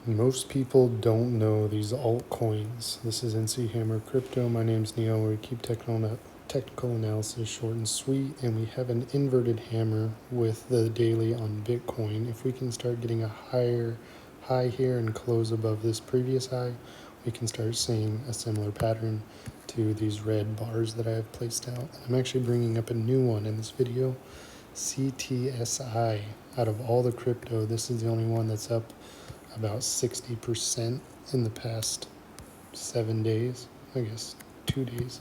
Most people don't know these altcoins. This is NC Hammer Crypto. My name's Neil. We keep technical analysis short and sweet, and we have an inverted hammer with the daily on Bitcoin. If we can start getting a higher high here and close above this previous high, we can start seeing a similar pattern to these red bars that I have placed out. I'm actually bringing up a new one in this video, CTSI. Out of all the crypto, this is the only one that's up about 60% in the past 7 days, I guess 2 days.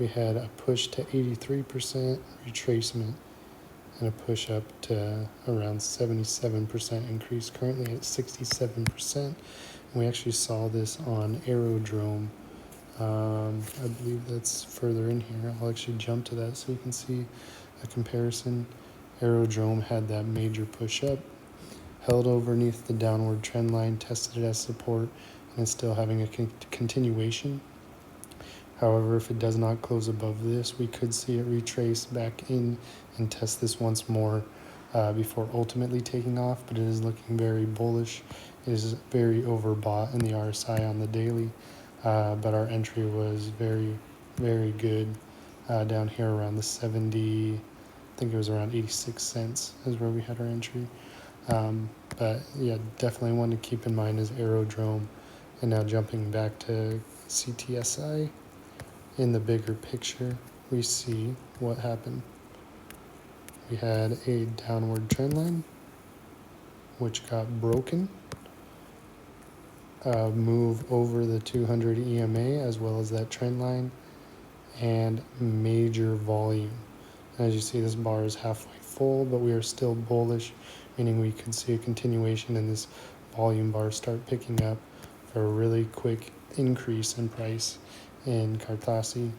We had a push to 83% retracement and a push up to around 77% increase, currently at 67%. And we actually saw this on Aerodrome. I believe that's further in here. I'll actually jump to that so you can see a comparison. Aerodrome had that major push up, held underneath the downward trend line, tested it as support, and is still having a continuation. However, if it does not close above this, we could see it retrace back in and test this once more before ultimately taking off, but it is looking very bullish. It is very overbought in the RSI on the daily, but our entry was very, very good down here around the 70, I think it was around 86 cents is where we had our entry. But yeah, definitely one to keep in mind is Aerodrome. And now jumping back to CTSI, in the bigger picture, we see what happened. We had a downward trend line, which got broken, move over the 200 EMA as well as that trend line, and major volume. As you see, this bar is halfway full, but we are still bullish, meaning we could see a continuation in this volume bar start picking up for a really quick increase in price in Carthasi.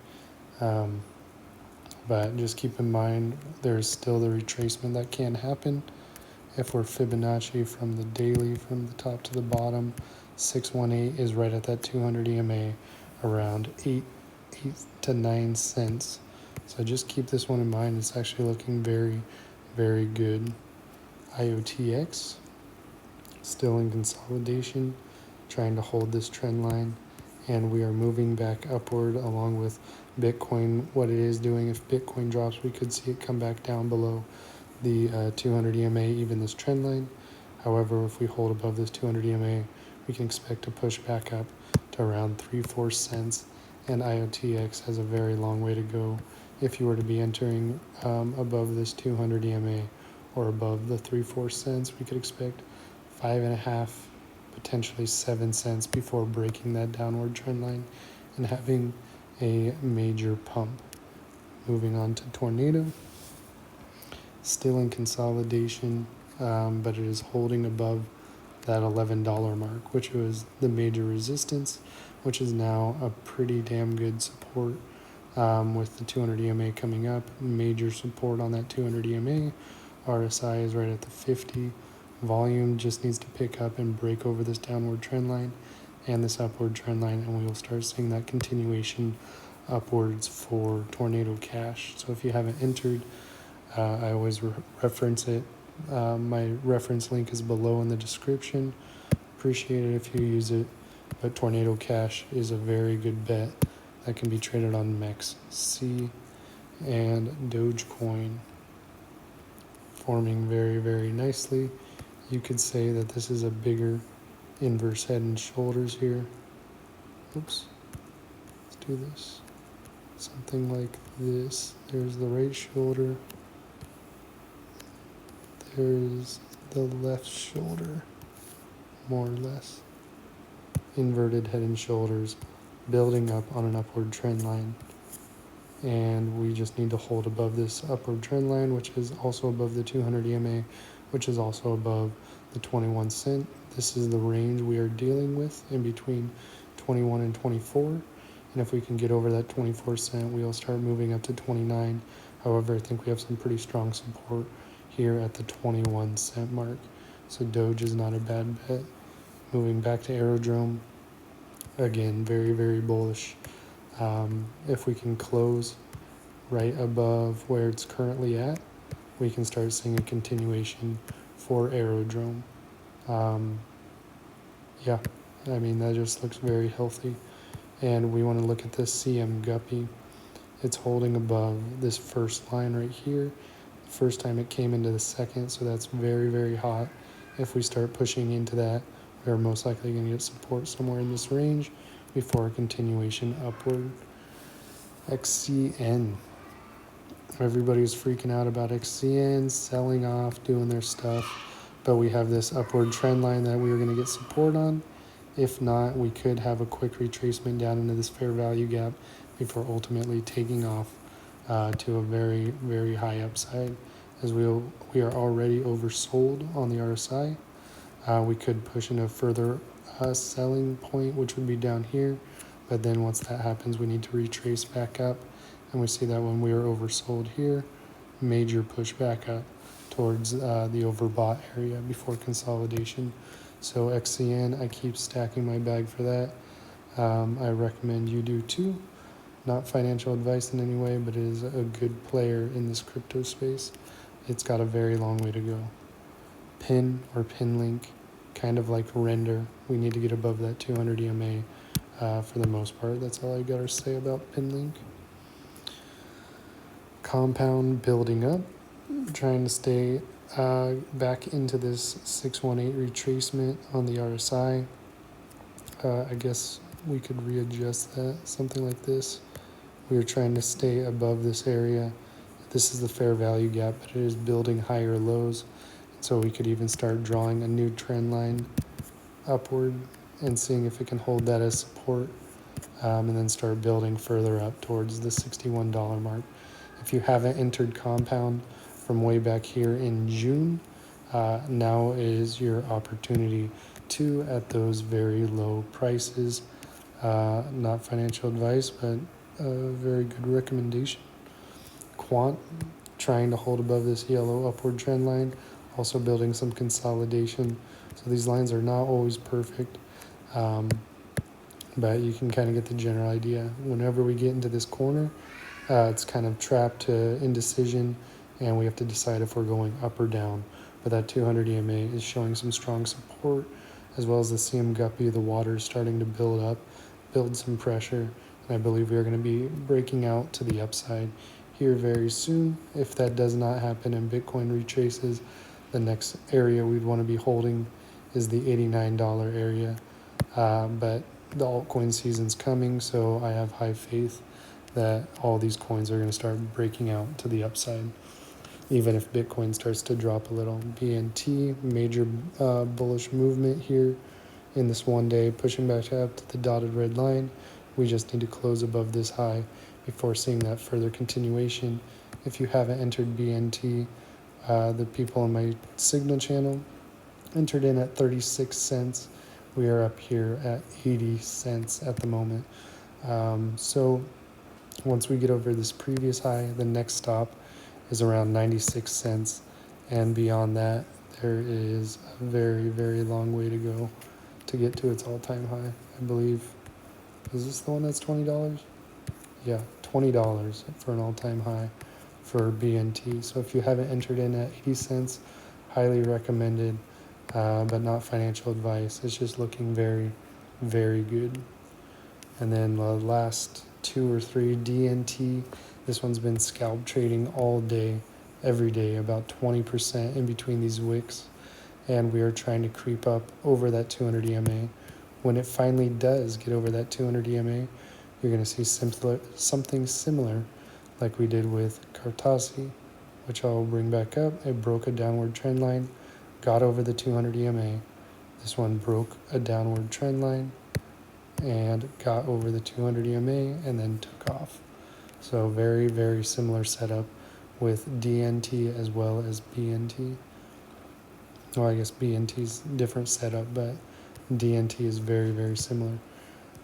But just keep in mind, there's still the retracement that can happen. If we're Fibonacci from the daily, from the top to the bottom, 618 is right at that 200 EMA, around 8 to 9 cents. So just keep this one in mind. It's actually looking very, very good. IOTX, still in consolidation, trying to hold this trend line. And we are moving back upward along with Bitcoin. What it is doing, if Bitcoin drops, we could see it come back down below the 200 EMA, even this trend line. However, if we hold above this 200 EMA, we can expect to push back up to around 3-4 cents. And IOTX has a very long way to go. If you were to be entering above this 200 EMA or above the 3-4 cents, we could expect 5.5, potentially 7 cents before breaking that downward trend line and having a major pump. Moving on to Tornado, still in consolidation, but it is holding above that $11 mark, which was the major resistance, which is now a pretty damn good support. With the 200 EMA coming up, major support on that 200 EMA. RSI is right at the 50. Volume just needs to pick up and break over this downward trend line and this upward trend line, and we will start seeing that continuation upwards for Tornado Cash. So if you haven't entered, I always reference it. My reference link is below in the description. Appreciate it if you use it, but Tornado Cash is a very good bet that can be traded on MEXC and Dogecoin, forming very, very nicely. You could say that this is a bigger inverse head and shoulders here. Oops, let's do this. Something like this. There's the right shoulder. There's the left shoulder, more or less. Inverted head and shoulders, building up on an upward trend line. And we just need to hold above this upward trend line, which is also above the 200 EMA, which is also above the 21 cent. This is the range we are dealing with, in between 21 and 24. And if we can get over that 24 cent, we'll start moving up to 29. However, I think we have some pretty strong support here at the 21 cent mark. So Doge is not a bad bet. Moving back to Aerodrome, again, very, very bullish. If we can close right above where it's currently at, we can start seeing a continuation for Aerodrome. Yeah, I mean, that just looks very healthy. And we want to look at this CM guppy. It's holding above this first line right here. First time it came into the second, so that's very, very hot. If we start pushing into that, we're most likely going to get support somewhere in this range before a continuation upward. XCN. Everybody's freaking out about XCN, selling off, doing their stuff, but we have this upward trend line that we are going to get support on. If not, we could have a quick retracement down into this fair value gap before ultimately taking off to a very, very high upside, as we are already oversold on the RSI. We could push in a further selling point, which would be down here, but then once that happens, we need to retrace back up, and we see that when we are oversold here, major push back up towards the overbought area before consolidation. So XCN, I keep stacking my bag for that. I recommend you do too. Not financial advice in any way, but it is a good player in this crypto space. It's got a very long way to go. Pin or pin link, kind of like render. We need to get above that 200 EMA for the most part. That's all I got to say about pin link. Compound building up, trying to stay back into this 618 retracement on the RSI. I guess we could readjust that, something like this. We are trying to stay above this area. This is the fair value gap, but it is building higher lows. So we could even start drawing a new trend line upward and seeing if it can hold that as support, and then start building further up towards the $61 mark. If you haven't entered compound from way back here in June, now is your opportunity to at those very low prices. Not financial advice, but a very good recommendation. Quant, trying to hold above this yellow upward trend line, also building some consolidation. So these lines are not always perfect, but you can kind of get the general idea. Whenever we get into this corner, it's kind of trapped to indecision, and we have to decide if we're going up or down. But that 200 EMA is showing some strong support, as well as the CM guppy. The water is starting to build up, build some pressure, and I believe we are going to be breaking out to the upside here very soon. If that does not happen and Bitcoin retraces, the next area we'd want to be holding is the $89 area. But the altcoin season's coming, so I have high faith that all these coins are going to start breaking out to the upside, even if Bitcoin starts to drop a little. BNT, major bullish movement here in this one day, pushing back up to the dotted red line. We just need to close above this high before seeing that further continuation. If you haven't entered BNT, the people on my Signal channel entered in at 36 cents. We are up here at 80 cents at the moment. So once we get over this previous high, the next stop is around 96 cents. And beyond that, there is a very, very long way to go to get to its all-time high. I believe, is this the one that's $20? Yeah, $20 for an all-time high for BNT. So if you haven't entered in at 80 cents, highly recommended, but not financial advice. It's just looking very, very good. And then the last 2 or 3, DNT. This one's been scalp trading all day, every day, about 20% in between these wicks. And we are trying to creep up over that 200 EMA. When it finally does get over that 200 EMA, you're going to see something similar like we did with Kartasi, which I'll bring back up. It broke a downward trend line, got over the 200 EMA. This one broke a downward trend line and got over the 200 EMA and then took off. So very, very similar setup with DNT as well as BNT. Well, I guess BNT's different setup, but DNT is very, very similar.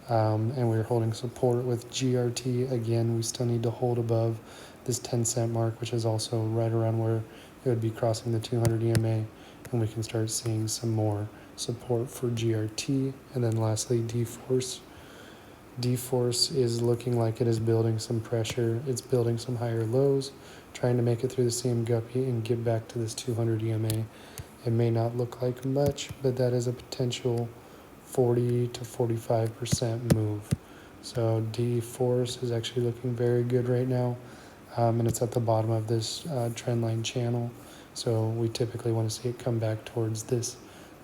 And we're holding support with GRT. Again, we still need to hold above this 10-cent mark, which is also right around where it would be crossing the 200 EMA, and we can start seeing some more support for GRT. And then lastly, D-Force. D-Force is looking like it is building some pressure. It's building some higher lows, trying to make it through the same guppy and get back to this 200 EMA. It may not look like much, but that is a potential 40 to 45% move. So D Force is actually looking very good right now, and it's at the bottom of this trend line channel. So we typically want to see it come back towards this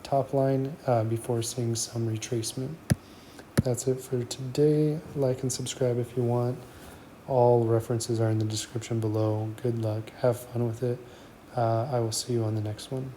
top line before seeing some retracement. That's it for today. Like and subscribe if you want. All references are in the description below. Good luck. Have fun with it. I will see you on the next one.